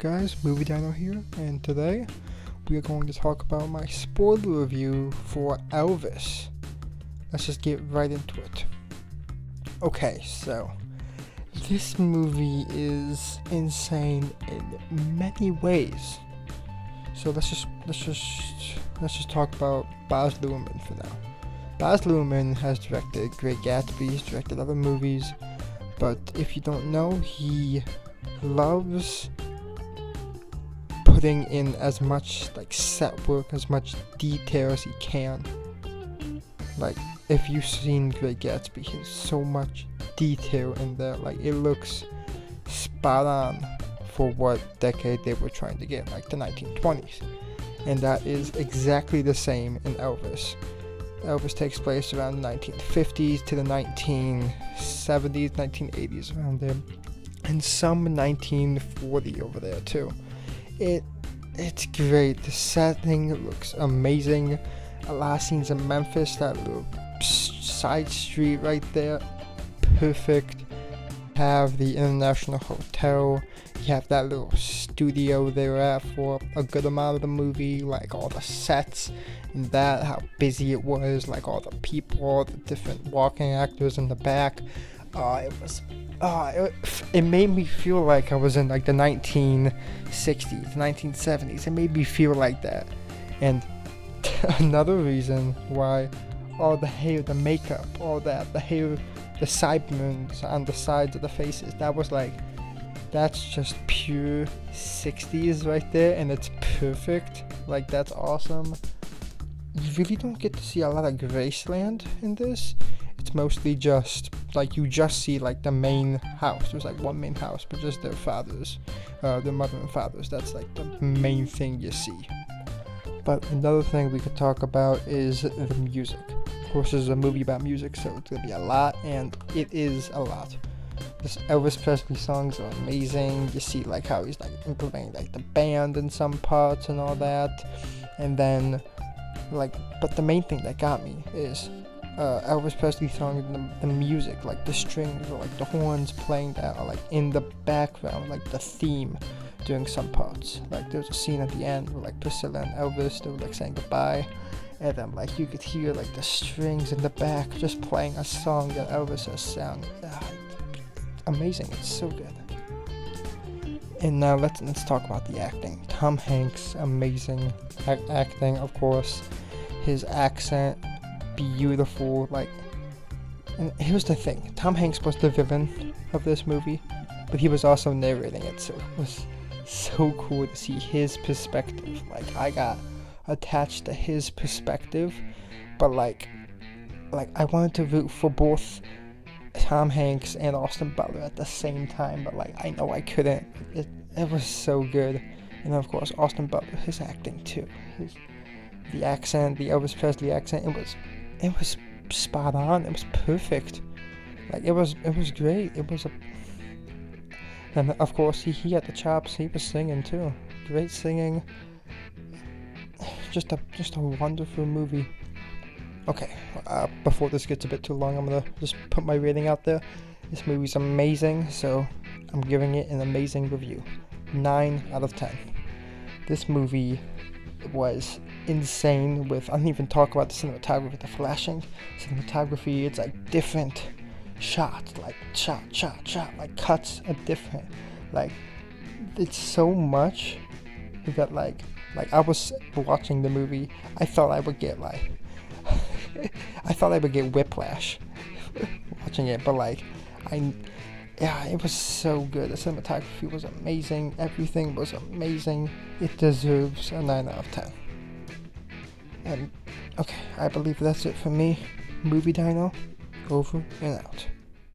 guys, Movie Dino here, and today we are going to talk about my spoiler review for Elvis. Let's just get right into it. Okay, so this movie is insane in many ways. So let's just talk about Baz Luhrmann for now. Baz Luhrmann has directed Great Gatsby, he's directed other movies, but if you don't know, he loves putting in as much set work, as much detail as he can. Like, if you've seen Great Gatsby, there's so much detail in there. Like, it looks spot on for what decade they were trying to get, like the 1920s. And that is exactly the same in Elvis. Elvis takes place around the 1950s to the 1970s, 1980s, around there. And some 1940 over there too. It's great. The setting looks amazing. A lot of scenes in Memphis, that little side street right there, perfect. Have the International Hotel. You have that little studio they were at for a good amount of the movie, like all the sets and that, how busy it was, like all the people, all the different walking actors in the back. It made me feel like I was in like the 1960s, 1970s. It made me feel like that. And another reason why all the hair, the makeup, all that, the hair, the sideburns on the sides of the faces, that's just pure 60s right there, and it's perfect. Like, that's awesome. You really don't get to see a lot of Graceland in this. It's mostly just you just see the main house. There's one main house, but just their fathers, their mother and fathers. That's the main thing you see. But another thing we could talk about is the music. Of course, this is a movie about music, so it's gonna be a lot, and it is a lot. This Elvis Presley songs are amazing. You see how he's implementing the band in some parts and all that, and then but the main thing that got me is Elvis Presley songs, the music, the strings or the horns playing that are in the background, the theme during some parts. There's a scene at the end where Priscilla and Elvis, they were saying goodbye, and then you could hear the strings in the back just playing a song that Elvis has sung. Amazing, it's so good. And now let's talk about the acting. Tom Hanks, amazing acting, of course. His accent, beautiful. And here's the thing, Tom Hanks was the villain of this movie, but he was also narrating it, so it was so cool to see his perspective. I got attached to his perspective, but I wanted to root for both Tom Hanks and Austin Butler at the same time, but I know I couldn't. It was so good. And of course, Austin Butler, his acting too, the accent, the Elvis Presley accent, it was spot on. It was perfect. It was great. And of course he had the chops. He was singing too. Great singing. Just a wonderful movie. Okay, before this gets a bit too long, I'm gonna just put my rating out there. This movie's amazing, so I'm giving it an amazing review. 9 out of 10. This movie was insane with, I didn't even talk about the cinematography, the flashing cinematography. It's different shots, shot, cuts are different. It's so much that I was watching the movie, I thought I would get whiplash watching it, but it was so good. The cinematography was amazing. Everything was amazing. It deserves a 9 out of 10. And okay, I believe that's it for me. Movie Dino, over and out.